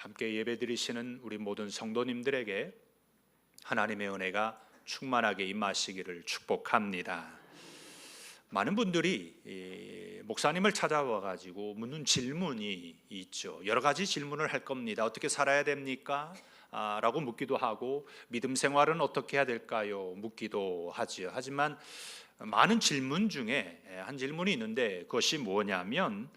함께 예배드리시는 우리 모든 성도님들에게 하나님의 은혜가 충만하게 임하시기를 축복합니다. 많은 분들이 목사님을 찾아와 가지고 묻는 질문이 있죠. 여러 가지 질문을 할 겁니다. 어떻게 살아야 됩니까? 라고 묻기도 하고, 믿음 생활은 어떻게 해야 될까요? 묻기도 하지요. 하지만 많은 질문 중에 한 질문이 있는데, 그것이 뭐냐면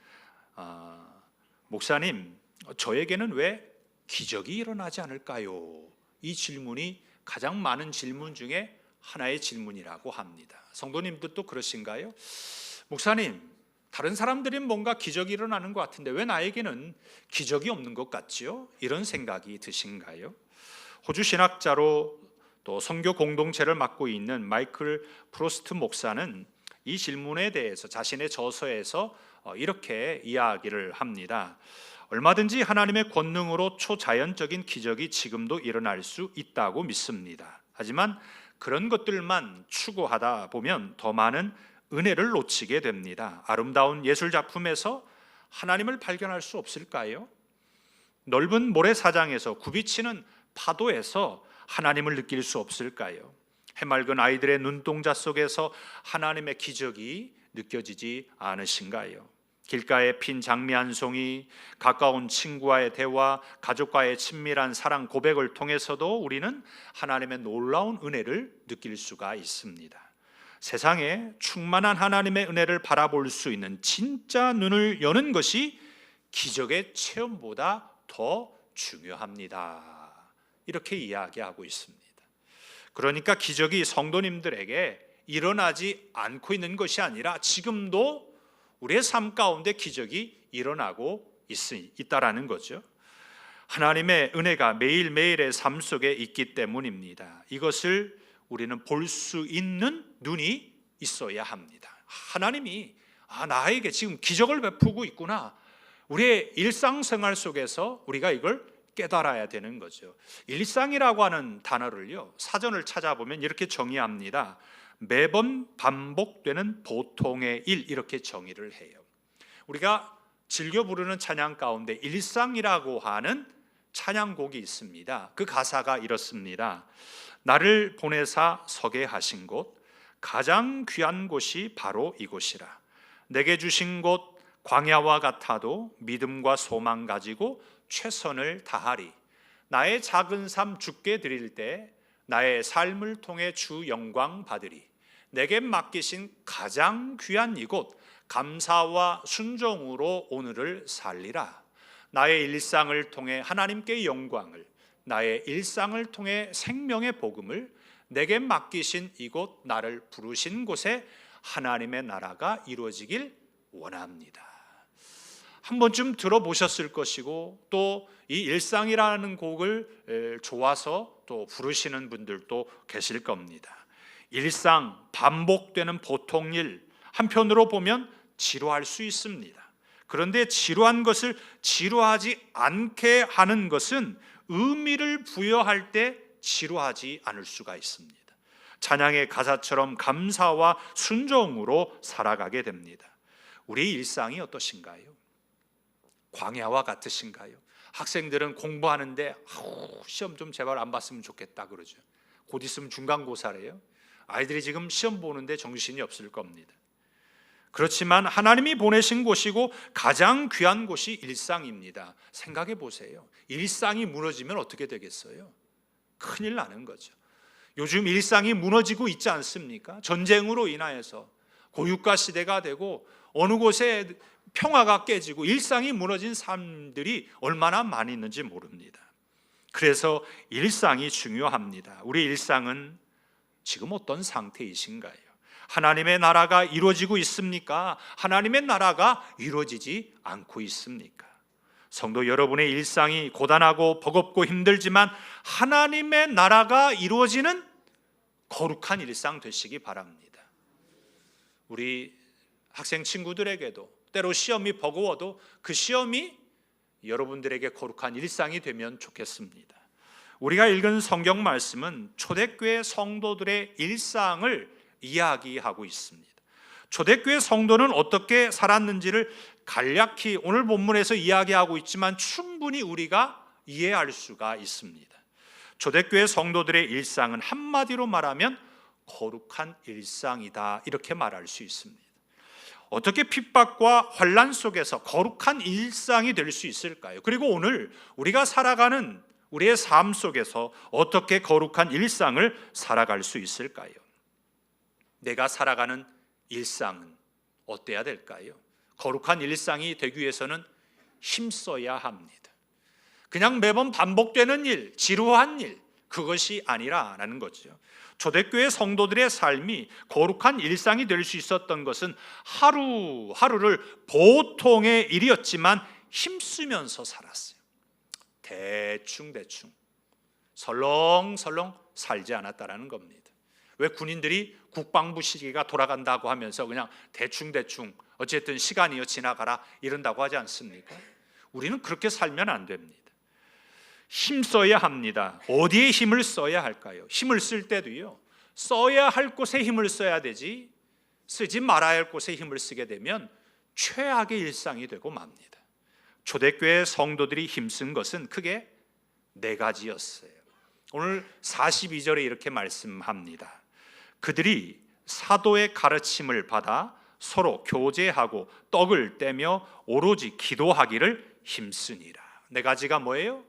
목사님, 저에게는 왜 기적이 일어나지 않을까요? 이 질문이 가장 많은 질문 중에 하나의 질문이라고 합니다. 성도님들도 그러신가요? 목사님, 다른 사람들은 뭔가 기적이 일어나는 것 같은데 왜 나에게는 기적이 없는 것 같지요? 이런 생각이 드신가요? 호주 신학자로 또 선교 공동체를 맡고 있는 마이클 프로스트 목사는 이 질문에 대해서 자신의 저서에서 이렇게 이야기를 합니다. 얼마든지 하나님의 권능으로 초자연적인 기적이 지금도 일어날 수 있다고 믿습니다. 하지만 그런 것들만 추구하다 보면 더 많은 은혜를 놓치게 됩니다. 아름다운 예술 작품에서 하나님을 발견할 수 없을까요? 넓은 모래사장에서 굽이치는 파도에서 하나님을 느낄 수 없을까요? 해맑은 아이들의 눈동자 속에서 하나님의 기적이 느껴지지 않으신가요? 길가에 핀 장미 한 송이, 가까운 친구와의 대화, 가족과의 친밀한 사랑 고백을 통해서도 우리는 하나님의 놀라운 은혜를 느낄 수가 있습니다. 세상에 충만한 하나님의 은혜를 바라볼 수 있는 진짜 눈을 여는 것이 기적의 체험보다 더 중요합니다. 이렇게 이야기하고 있습니다. 그러니까 기적이 성도님들에게 일어나지 않고 있는 것이 아니라 지금도 우리의 삶 가운데 기적이 일어나고 있다라는 거죠. 하나님의 은혜가 매일매일의 삶 속에 있기 때문입니다. 이것을 우리는 볼 수 있는 눈이 있어야 합니다. 하나님이 나에게 지금 기적을 베푸고 있구나. 우리의 일상생활 속에서 우리가 이걸 깨달아야 되는 거죠. 일상이라고 하는 단어를요, 사전을 찾아보면 이렇게 정의합니다. 매번 반복되는 보통의 일, 이렇게 정의를 해요. 우리가 즐겨 부르는 찬양 가운데 일상이라고 하는 찬양곡이 있습니다. 그 가사가 이렇습니다. 나를 보내사 서게 하신 곳, 가장 귀한 곳이 바로 이곳이라. 내게 주신 곳 광야와 같아도 믿음과 소망 가지고 최선을 다하리. 나의 작은 삶 주께 드릴 때 나의 삶을 통해 주 영광 받으리. 내게 맡기신 가장 귀한 이곳 감사와 순종으로 오늘을 살리라. 나의 일상을 통해 하나님께 영광을, 나의 일상을 통해 생명의 복음을, 내게 맡기신 이곳 나를 부르신 곳에 하나님의 나라가 이루어지길 원합니다. 한 번쯤 들어보셨을 것이고, 또 이 일상이라는 곡을 좋아서 또 부르시는 분들도 계실 겁니다. 일상, 반복되는 보통 일, 한편으로 보면 지루할 수 있습니다. 그런데 지루한 것을 지루하지 않게 하는 것은 의미를 부여할 때 지루하지 않을 수가 있습니다. 찬양의 가사처럼 감사와 순종으로 살아가게 됩니다. 우리 일상이 어떠신가요? 광야와 같으신가요? 학생들은 공부하는데 시험 좀 제발 안 봤으면 좋겠다 그러죠. 곧 있으면 중간고사래요. 아이들이 지금 시험 보는데 정신이 없을 겁니다. 그렇지만 하나님이 보내신 곳이고 가장 귀한 곳이 일상입니다. 생각해 보세요. 일상이 무너지면 어떻게 되겠어요? 큰일 나는 거죠. 요즘 일상이 무너지고 있지 않습니까? 전쟁으로 인하여서 고유가 시대가 되고 어느 곳에 평화가 깨지고 일상이 무너진 사람들이 얼마나 많이 있는지 모릅니다. 그래서 일상이 중요합니다. 우리 일상은 지금 어떤 상태이신가요? 하나님의 나라가 이루어지고 있습니까? 하나님의 나라가 이루어지지 않고 있습니까? 성도 여러분의 일상이 고단하고 버겁고 힘들지만 하나님의 나라가 이루어지는 거룩한 일상 되시기 바랍니다. 우리 학생 친구들에게도 때로 시험이 버거워도 그 시험이 여러분들에게 거룩한 일상이 되면 좋겠습니다. 우리가 읽은 성경 말씀은 초대교회 성도들의 일상을 이야기하고 있습니다. 초대교회 성도는 어떻게 살았는지를 간략히 오늘 본문에서 이야기하고 있지만 충분히 우리가 이해할 수가 있습니다. 초대교회 성도들의 일상은 한마디로 말하면 거룩한 일상이다, 이렇게 말할 수 있습니다. 어떻게 핍박과 환난 속에서 거룩한 일상이 될 수 있을까요? 그리고 오늘 우리가 살아가는 우리의 삶 속에서 어떻게 거룩한 일상을 살아갈 수 있을까요? 내가 살아가는 일상은 어때야 될까요? 거룩한 일상이 되기 위해서는 힘써야 합니다. 그냥 매번 반복되는 일, 지루한 일, 그것이 아니라는 거죠. 초대교회 성도들의 삶이 거룩한 일상이 될 수 있었던 것은 하루하루를 보통의 일이었지만 힘쓰면서 살았어요. 대충 설렁설렁 살지 않았다라는 겁니다. 왜 군인들이 국방부 시기가 돌아간다고 하면서 그냥 대충 어쨌든 시간이요 지나가라 이런다고 하지 않습니까? 우리는 그렇게 살면 안 됩니다. 힘써야 합니다. 어디에 힘을 써야 할까요? 힘을 쓸 때도요, 써야 할 곳에 힘을 써야 되지 쓰지 말아야 할 곳에 힘을 쓰게 되면 최악의 일상이 되고 맙니다. 초대교회 성도들이 힘쓴 것은 크게 네 가지였어요. 오늘 42절에 이렇게 말씀합니다. 그들이 사도의 가르침을 받아 서로 교제하고 떡을 떼며 오로지 기도하기를 힘쓰니라. 네 가지가 뭐예요?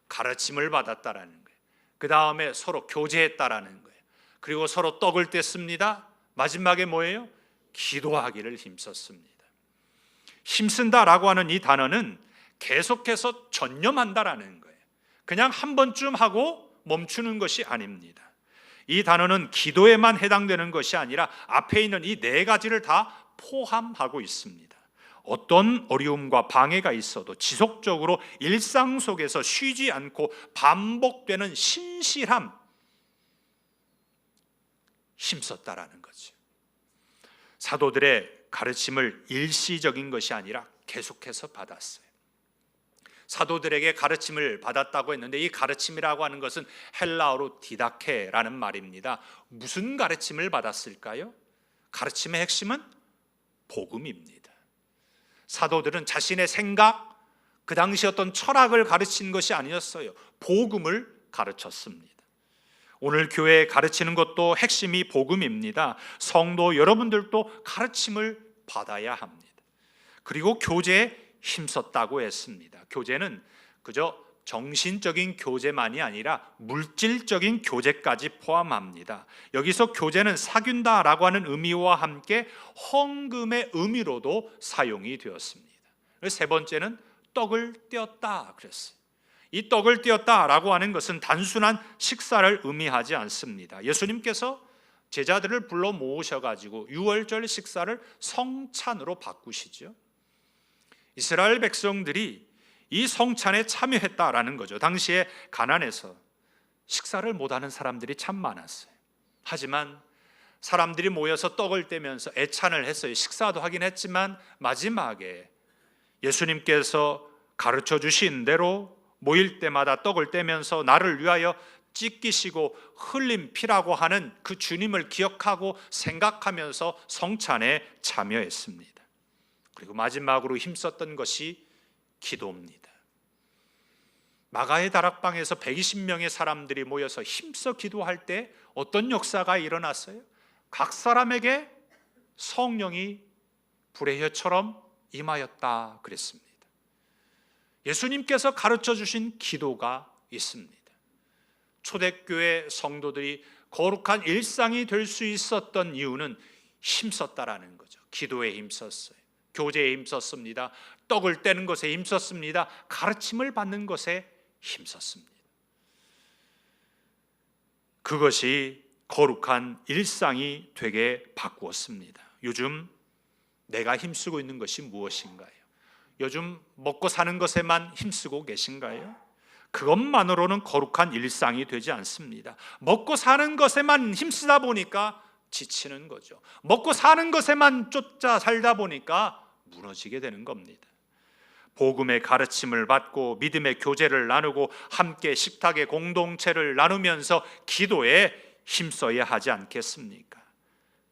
가르침을 받았다라는 거예요. 그 다음에 서로 교제했다라는 거예요. 그리고 서로 떡을 뗐습니다. 마지막에 뭐예요? 기도하기를 힘썼습니다. 힘쓴다라고 하는 이 단어는 계속해서 전념한다라는 거예요. 그냥 한 번쯤 하고 멈추는 것이 아닙니다. 이 단어는 기도에만 해당되는 것이 아니라 앞에 있는 이 네 가지를 다 포함하고 있습니다. 어떤 어려움과 방해가 있어도 지속적으로 일상 속에서 쉬지 않고 반복되는 신실함, 힘썼다라는 거죠. 사도들의 가르침을 일시적인 것이 아니라 계속해서 받았어요. 사도들에게 가르침을 받았다고 했는데 이 가르침이라고 하는 것은 헬라어로 디다케라는 말입니다. 무슨 가르침을 받았을까요? 가르침의 핵심은 복음입니다. 사도들은 자신의 생각, 그 당시 어떤 철학을 가르친 것이 아니었어요. 복음을 가르쳤습니다. 오늘 교회에 가르치는 것도 핵심이 복음입니다. 성도 여러분들도 가르침을 받아야 합니다. 그리고 교제에 힘썼다고 했습니다. 교제는 그저 정신적인 교제만이 아니라 물질적인 교제까지 포함합니다. 여기서 교제는 사귄다라고 하는 의미와 함께 헌금의 의미로도 사용이 되었습니다. 세 번째는 떡을 떼었다 그랬어요. 이 떡을 떼었다라고 하는 것은 단순한 식사를 의미하지 않습니다. 예수님께서 제자들을 불러 모으셔가지고 유월절 식사를 성찬으로 바꾸시죠. 이스라엘 백성들이 이 성찬에 참여했다라는 거죠. 당시에 가나안에서 식사를 못하는 사람들이 참 많았어요. 하지만 사람들이 모여서 떡을 떼면서 애찬을 했어요. 식사도 하긴 했지만 마지막에 예수님께서 가르쳐 주신 대로 모일 때마다 떡을 떼면서 나를 위하여 찢기시고 흘린 피라고 하는 그 주님을 기억하고 생각하면서 성찬에 참여했습니다. 그리고 마지막으로 힘썼던 것이 기도입니다. 마가의 다락방에서 120명의 사람들이 모여서 힘써 기도할 때 어떤 역사가 일어났어요? 각 사람에게 성령이 불의 혀처럼 임하였다 그랬습니다. 예수님께서 가르쳐 주신 기도가 있습니다. 초대교회 성도들이 거룩한 일상이 될 수 있었던 이유는 힘썼다라는 거죠. 기도에 힘썼어요. 교제에 힘썼습니다. 떡을 떼는 것에 힘썼습니다. 가르침을 받는 것에 힘썼습니다. 그것이 거룩한 일상이 되게 바꾸었습니다. 요즘 내가 힘쓰고 있는 것이 무엇인가요? 요즘 먹고 사는 것에만 힘쓰고 계신가요? 그것만으로는 거룩한 일상이 되지 않습니다. 먹고 사는 것에만 힘쓰다 보니까 지치는 거죠. 먹고 사는 것에만 쫓아 살다 보니까 무너지게 되는 겁니다. 복음의 가르침을 받고 믿음의 교제를 나누고 함께 식탁의 공동체를 나누면서 기도에 힘써야 하지 않겠습니까?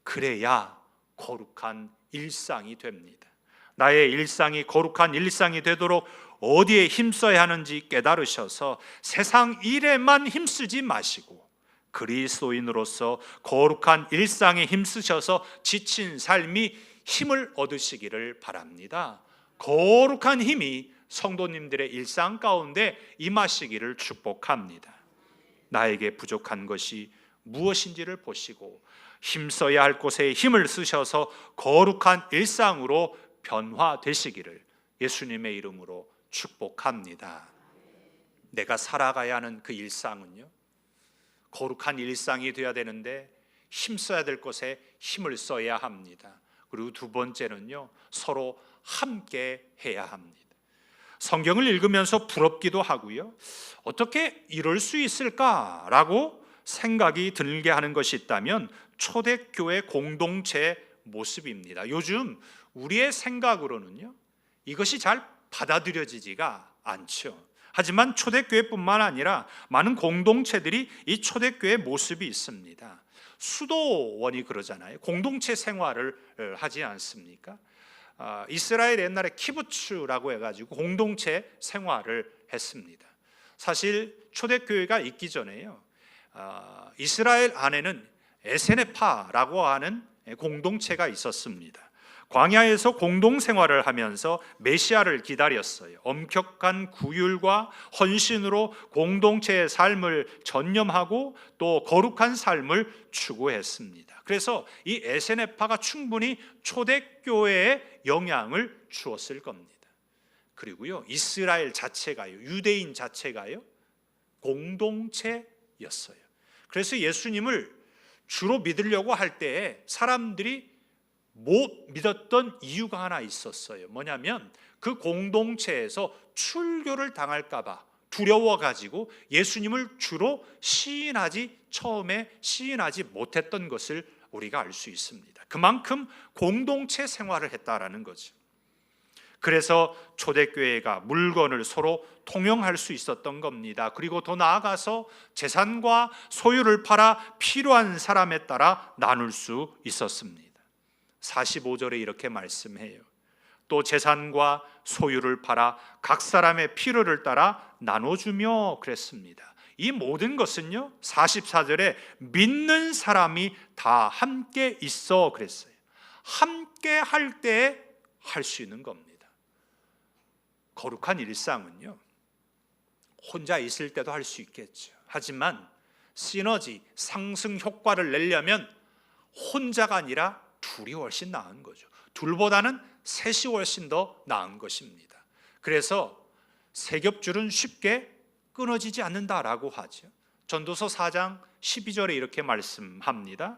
그래야 거룩한 일상이 됩니다. 나의 일상이 거룩한 일상이 되도록 어디에 힘써야 하는지 깨달으셔서 세상 일에만 힘쓰지 마시고 그리스도인으로서 거룩한 일상에 힘쓰셔서 지친 삶이 힘을 얻으시기를 바랍니다. 거룩한 힘이 성도님들의 일상 가운데 임하시기를 축복합니다. 나에게 부족한 것이 무엇인지를 보시고 힘써야 할 곳에 힘을 쓰셔서 거룩한 일상으로 변화되시기를 예수님의 이름으로 축복합니다. 내가 살아가야 하는 그 일상은요, 거룩한 일상이 되어야 되는데 힘써야 될 곳에 힘을 써야 합니다. 그리고 두 번째는요, 서로 함께 해야 합니다. 성경을 읽으면서 부럽기도 하고요, 어떻게 이럴 수 있을까라고 생각이 들게 하는 것이 있다면 초대교회 공동체 모습입니다. 요즘 우리의 생각으로는요, 이것이 잘 받아들여지지가 않죠. 하지만 초대교회뿐만 아니라 많은 공동체들이 이 초대교회 모습이 있습니다. 수도원이 그러잖아요. 공동체 생활을 하지 않습니까? 이스라엘 옛날에 키부츠라고 해가지고 공동체 생활을 했습니다. 사실 초대교회가 있기 전에요, 이스라엘 안에는 에세네파라고 하는 공동체가 있었습니다. 광야에서 공동생활을 하면서 메시아를 기다렸어요. 엄격한 구율과 헌신으로 공동체의 삶을 전념하고 또 거룩한 삶을 추구했습니다. 그래서 이 에세네파가 충분히 초대교회에 영향을 주었을 겁니다. 그리고요, 이스라엘 자체가요, 유대인 자체가요, 공동체였어요. 그래서 예수님을 주로 믿으려고 할 때에 사람들이 못 믿었던 이유가 하나 있었어요. 뭐냐면 그 공동체에서 출교를 당할까 봐 두려워가지고 예수님을 주로 처음에 시인하지 못했던 것을 우리가 알 수 있습니다. 그만큼 공동체 생활을 했다라는 거죠. 그래서 초대교회가 물건을 서로 통용할 수 있었던 겁니다. 그리고 더 나아가서 재산과 소유를 팔아 필요한 사람에 따라 나눌 수 있었습니다. 45절에 이렇게 말씀해요. 또 재산과 소유를 팔아 각 사람의 필요를 따라 나눠주며 그랬습니다. 이 모든 것은요, 44절에 믿는 사람이 다 함께 있어 그랬어요. 함께 할 때 할 수 있는 겁니다. 거룩한 일상은요, 혼자 있을 때도 할 수 있겠죠. 하지만 시너지, 상승 효과를 내려면 혼자가 아니라 둘이 훨씬 나은 거죠. 둘보다는 셋이 훨씬 더 나은 것입니다. 그래서 세겹줄은 쉽게 끊어지지 않는다라고 하죠. 전도서 4장 12절에 이렇게 말씀합니다.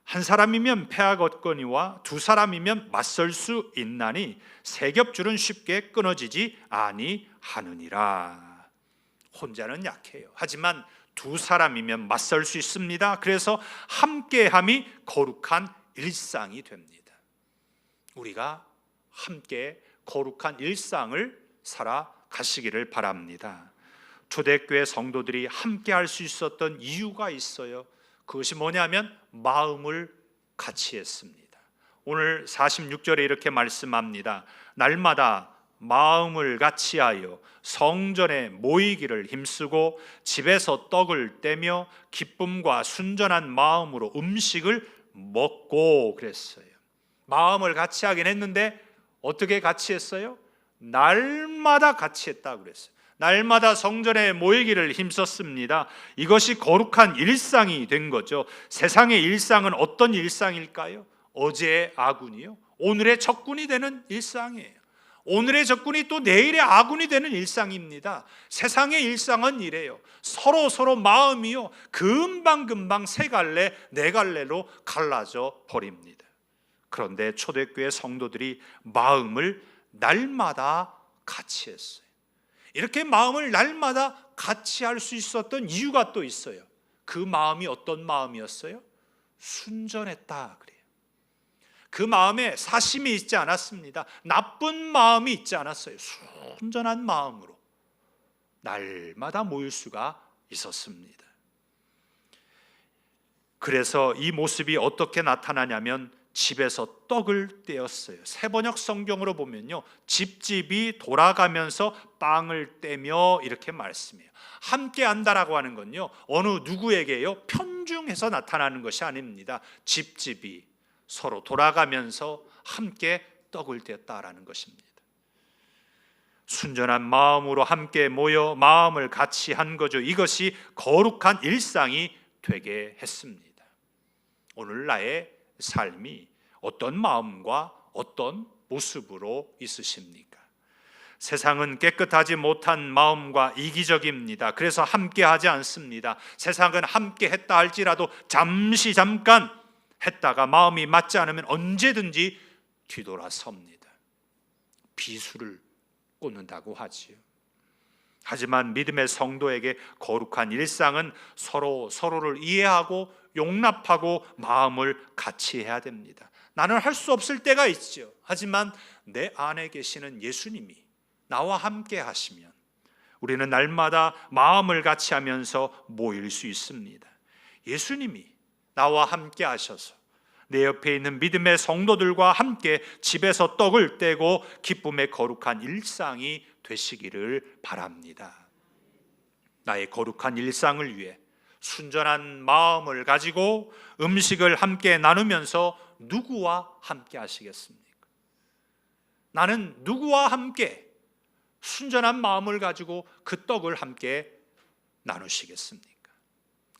한 사람이면 패하겠거니와 두 사람이면 맞설 수 있나니 세겹줄은 쉽게 끊어지지 아니하느니라. 혼자는 약해요. 하지만 두 사람이면 맞설 수 있습니다. 그래서 함께함이 거룩한 일상이 됩니다. 우리가 함께 거룩한 일상을 살아가시기를 바랍니다. 초대교회 성도들이 함께 할 수 있었던 이유가 있어요. 그것이 뭐냐면 마음을 같이 했습니다. 오늘 46절에 이렇게 말씀합니다. 날마다 마음을 같이하여 성전에 모이기를 힘쓰고 집에서 떡을 떼며 기쁨과 순전한 마음으로 음식을 먹고 그랬어요. 마음을 같이 하긴 했는데 어떻게 같이 했어요? 날마다 같이 했다고 그랬어요. 날마다 성전에 모이기를 힘썼습니다. 이것이 거룩한 일상이 된 거죠. 세상의 일상은 어떤 일상일까요? 어제의 아군이요, 오늘의 적군이 되는 일상이에요. 오늘의 적군이 또 내일의 아군이 되는 일상입니다. 세상의 일상은 이래요. 서로 마음이요, 금방 세 갈래 네 갈래로 갈라져 버립니다. 그런데 초대교회 성도들이 마음을 날마다 같이 했어요. 이렇게 마음을 날마다 같이 할 수 있었던 이유가 또 있어요. 그 마음이 어떤 마음이었어요? 순전했다 그래요. 그 마음에 사심이 있지 않았습니다. 나쁜 마음이 있지 않았어요. 순전한 마음으로 날마다 모일 수가 있었습니다. 그래서 이 모습이 어떻게 나타나냐면 집에서 떡을 떼었어요. 세번역 성경으로 보면요, 집집이 돌아가면서 빵을 떼며 이렇게 말씀해요. 함께 한다라고 하는 건요, 어느 누구에게요 편중해서 나타나는 것이 아닙니다. 집집이 서로 돌아가면서 함께 떡을 떼었다라는 것입니다. 순전한 마음으로 함께 모여 마음을 같이 한 거죠. 이것이 거룩한 일상이 되게 했습니다. 오늘 나의 삶이 어떤 마음과 어떤 모습으로 있으십니까? 세상은 깨끗하지 못한 마음과 이기적입니다. 그래서 함께 하지 않습니다. 세상은 함께 했다 할지라도 잠깐 했다가 마음이 맞지 않으면 언제든지 뒤돌아섭니다. 비수를 꽂는다고 하지요. 하지만 믿음의 성도에게 거룩한 일상은 서로를 이해하고 용납하고 마음을 같이 해야 됩니다. 나는 할 수 없을 때가 있죠. 하지만 내 안에 계시는 예수님이 나와 함께 하시면 우리는 날마다 마음을 같이 하면서 모일 수 있습니다. 예수님이 나와 함께 하셔서 내 옆에 있는 믿음의 성도들과 함께 집에서 떡을 떼고 기쁨의 거룩한 일상이 되시기를 바랍니다. 나의 거룩한 일상을 위해 순전한 마음을 가지고 음식을 함께 나누면서 누구와 함께 하시겠습니까? 나는 누구와 함께 순전한 마음을 가지고 그 떡을 함께 나누시겠습니까?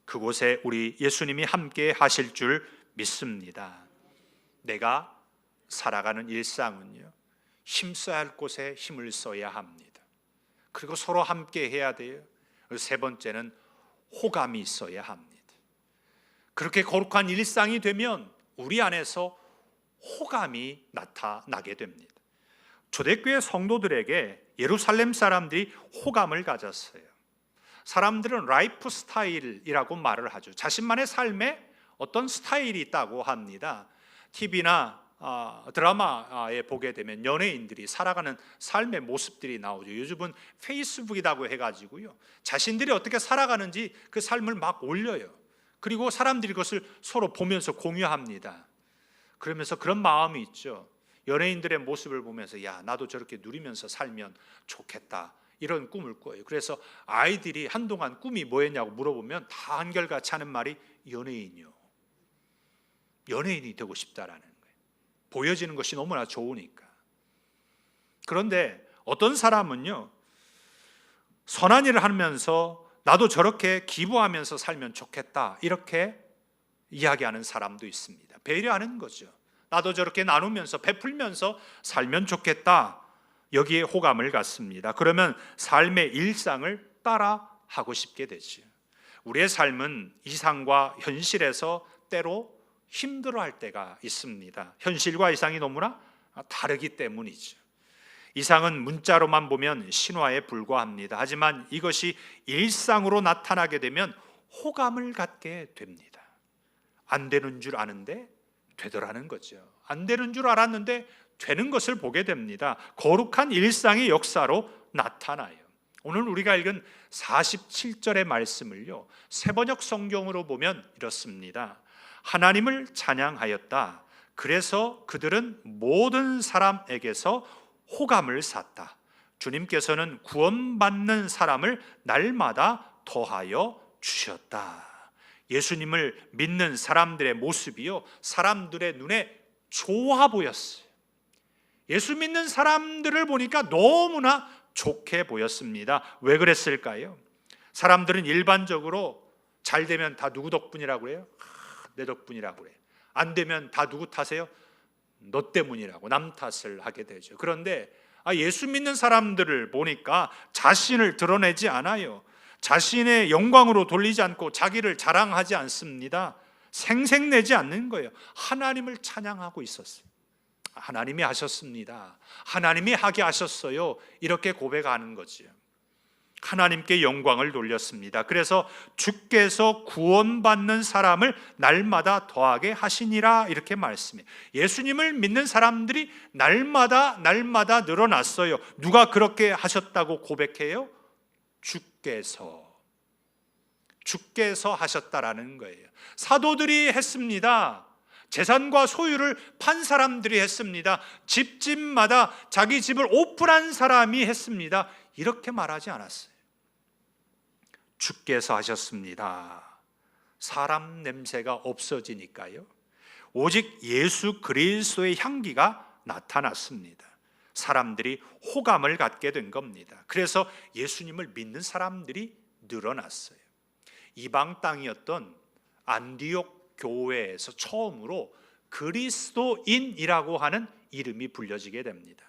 그곳에 우리 예수님이 함께 하실 줄 믿습니다. 내가 살아가는 일상은요, 힘써야 할 곳에 힘을 써야 합니다. 그리고 서로 함께 해야 돼요. 세 번째는 호감이 있어야 합니다. 그렇게 거룩한 일상이 되면 우리 안에서 호감이 나타나게 됩니다. 초대교회 성도들에게 예루살렘 사람들이 호감을 가졌어요. 사람들은 라이프 스타일이라고 말을 하죠. 자신만의 삶에 어떤 스타일이 있다고 합니다. TV나 드라마에 보게 되면 연예인들이 살아가는 삶의 모습들이 나오죠. 요즘은 페이스북이라고 해가지고요, 자신들이 어떻게 살아가는지 그 삶을 막 올려요. 그리고 사람들이 그것을 서로 보면서 공유합니다. 그러면서 그런 마음이 있죠. 연예인들의 모습을 보면서 야, 나도 저렇게 누리면서 살면 좋겠다, 이런 꿈을 꿔요. 그래서 아이들이 한동안 꿈이 뭐였냐고 물어보면 다 한결같이 하는 말이 연예인이요. 연예인이 되고 싶다라는 거예요. 보여지는 것이 너무나 좋으니까. 그런데 어떤 사람은요, 선한 일을 하면서 나도 저렇게 기부하면서 살면 좋겠다, 이렇게 이야기하는 사람도 있습니다. 배려하는 거죠. 나도 저렇게 나누면서 베풀면서 살면 좋겠다, 여기에 호감을 갖습니다. 그러면 삶의 일상을 따라 하고 싶게 되죠. 우리의 삶은 이상과 현실에서 때로 힘들어할 때가 있습니다. 현실과 이상이 너무나 다르기 때문이죠. 이상은 문자로만 보면 신화에 불과합니다. 하지만 이것이 일상으로 나타나게 되면 호감을 갖게 됩니다. 안 되는 줄 아는데 되더라는 거죠. 안 되는 줄 알았는데 되는 것을 보게 됩니다. 거룩한 일상의 역사로 나타나요. 오늘 우리가 읽은 47절의 말씀을요, 세번역 성경으로 보면 이렇습니다. 하나님을 찬양하였다. 그래서 그들은 모든 사람에게서 호감을 샀다. 주님께서는 구원받는 사람을 날마다 더하여 주셨다. 예수님을 믿는 사람들의 모습이요, 사람들의 눈에 좋아 보였어요. 예수 믿는 사람들을 보니까 너무나 좋게 보였습니다. 왜 그랬을까요? 사람들은 일반적으로 잘 되면 다 누구 덕분이라고 그래요? 내 덕분이라고 그래요. 안 되면 다 누구 탓이에요? 너 때문이라고 남 탓을 하게 되죠. 그런데 예수 믿는 사람들을 보니까 자신을 드러내지 않아요. 자신의 영광으로 돌리지 않고 자기를 자랑하지 않습니다. 생색내지 않는 거예요. 하나님을 찬양하고 있었어요. 하나님이 하셨습니다. 하나님이 하게 하셨어요. 이렇게 고백하는 거지요. 하나님께 영광을 돌렸습니다. 그래서 주께서 구원받는 사람을 날마다 더하게 하시니라, 이렇게 말씀해요. 예수님을 믿는 사람들이 날마다 늘어났어요. 누가 그렇게 하셨다고 고백해요? 주께서 하셨다라는 거예요. 사도들이 했습니다. 재산과 소유를 판 사람들이 했습니다. 집집마다 자기 집을 오픈한 사람이 했습니다. 이렇게 말하지 않았어요. 주께서 하셨습니다. 사람 냄새가 없어지니까요. 오직 예수 그리스도의 향기가 나타났습니다. 사람들이 호감을 갖게 된 겁니다. 그래서 예수님을 믿는 사람들이 늘어났어요. 이방 땅이었던 안디옥 교회에서 처음으로 그리스도인이라고 하는 이름이 불려지게 됩니다.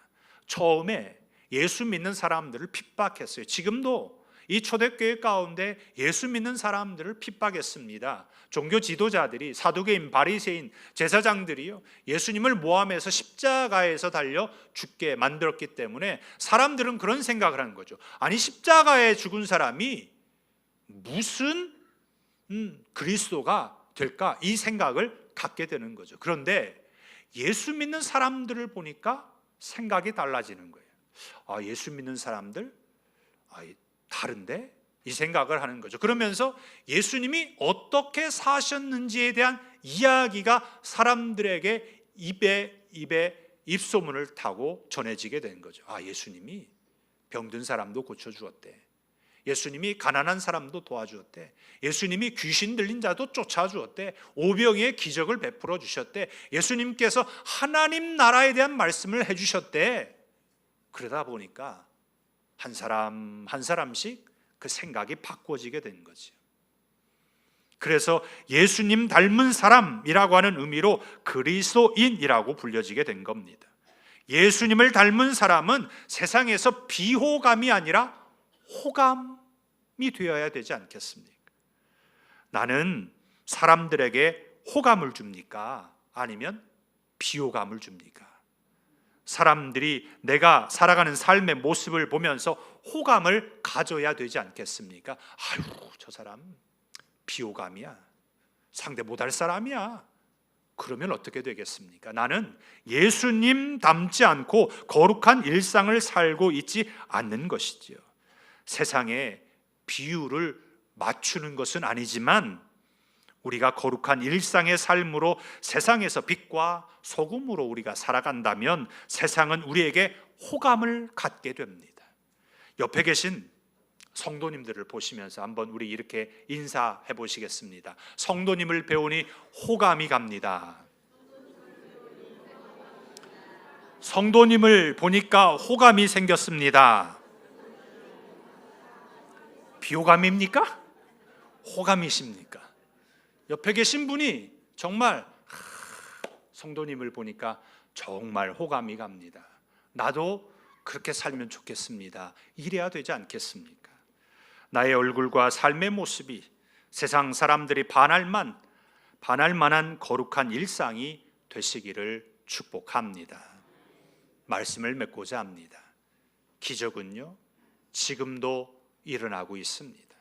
처음에 예수 믿는 사람들을 핍박했어요. 지금도 이 초대교회 가운데 예수 믿는 사람들을 핍박했습니다. 종교 지도자들이, 사두개인, 바리새인, 제사장들이요, 예수님을 모함해서 십자가에서 달려 죽게 만들었기 때문에 사람들은 그런 생각을 하는 거죠. 아니, 십자가에 죽은 사람이 무슨 그리스도가 될까? 이 생각을 갖게 되는 거죠. 그런데 예수 믿는 사람들을 보니까 생각이 달라지는 거예요. 아, 예수 믿는 사람들 다른데? 이 생각을 하는 거죠. 그러면서 예수님이 어떻게 사셨는지에 대한 이야기가 사람들에게 입에 입소문을 타고 전해지게 된 거죠. 아, 예수님이 병든 사람도 고쳐주었대. 예수님이 가난한 사람도 도와주었대. 예수님이 귀신 들린 자도 쫓아주었대. 오병이의 기적을 베풀어 주셨대. 예수님께서 하나님 나라에 대한 말씀을 해주셨대. 그러다 보니까 한 사람 한 사람씩 그 생각이 바꿔지게 된 거죠. 그래서 예수님 닮은 사람이라고 하는 의미로 그리스도인이라고 불려지게 된 겁니다. 예수님을 닮은 사람은 세상에서 비호감이 아니라 호감이 되어야 되지 않겠습니까? 나는 사람들에게 호감을 줍니까? 아니면 비호감을 줍니까? 사람들이 내가 살아가는 삶의 모습을 보면서 호감을 가져야 되지 않겠습니까? 아유, 저 사람 비호감이야. 상대 못할 사람이야. 그러면 어떻게 되겠습니까? 나는 예수님 닮지 않고 거룩한 일상을 살고 있지 않는 것이지요. 세상에 비율을 맞추는 것은 아니지만 우리가 거룩한 일상의 삶으로 세상에서 빛과 소금으로 우리가 살아간다면 세상은 우리에게 호감을 갖게 됩니다. 옆에 계신 성도님들을 보시면서 한번 우리 이렇게 인사해 보시겠습니다. 성도님을 배우니 호감이 갑니다. 성도님을 보니까 호감이 생겼습니다. 비호감입니까? 호감이십니까? 옆에 계신 분이 정말 성도님을 보니까 정말 호감이 갑니다. 나도 그렇게 살면 좋겠습니다. 이래야 되지 않겠습니까? 나의 얼굴과 삶의 모습이 세상 사람들이 반할 만한 거룩한 일상이 되시기를 축복합니다. 말씀을 맺고자 합니다. 기적은요, 지금도 일어나고 있습니다.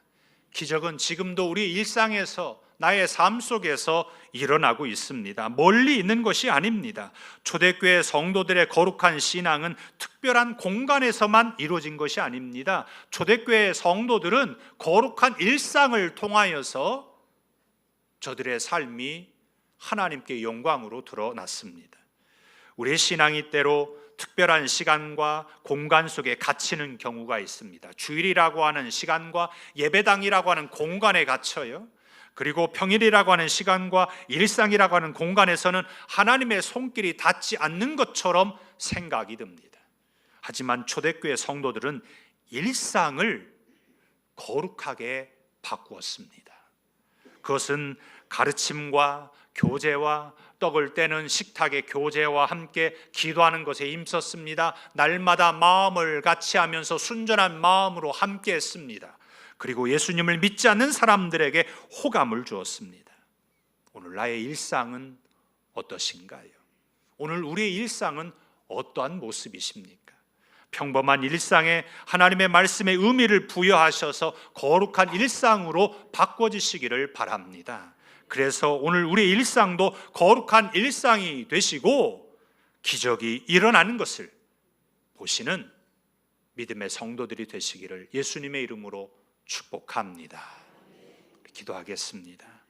기적은 지금도 우리 일상에서, 나의 삶 속에서 일어나고 있습니다. 멀리 있는 것이 아닙니다. 초대교회 성도들의 거룩한 신앙은 특별한 공간에서만 이루어진 것이 아닙니다. 초대교회 성도들은 거룩한 일상을 통하여서 저들의 삶이 하나님께 영광으로 드러났습니다. 우리의 신앙이 때로 특별한 시간과 공간 속에 갇히는 경우가 있습니다. 주일이라고 하는 시간과 예배당이라고 하는 공간에 갇혀요. 그리고 평일이라고 하는 시간과 일상이라고 하는 공간에서는 하나님의 손길이 닿지 않는 것처럼 생각이 듭니다. 하지만 초대교회 성도들은 일상을 거룩하게 바꾸었습니다. 그것은 가르침과 교제와 떡을 떼는 식탁의 교제와 함께 기도하는 것에 힘썼습니다. 날마다 마음을 같이 하면서 순전한 마음으로 함께 했습니다. 그리고 예수님을 믿지 않는 사람들에게 호감을 주었습니다. 오늘 나의 일상은 어떠신가요? 오늘 우리의 일상은 어떠한 모습이십니까? 평범한 일상에 하나님의 말씀의 의미를 부여하셔서 거룩한 일상으로 바꿔지시기를 바랍니다. 그래서 오늘 우리의 일상도 거룩한 일상이 되시고 기적이 일어나는 것을 보시는 믿음의 성도들이 되시기를 예수님의 이름으로 축복합니다. 기도하겠습니다.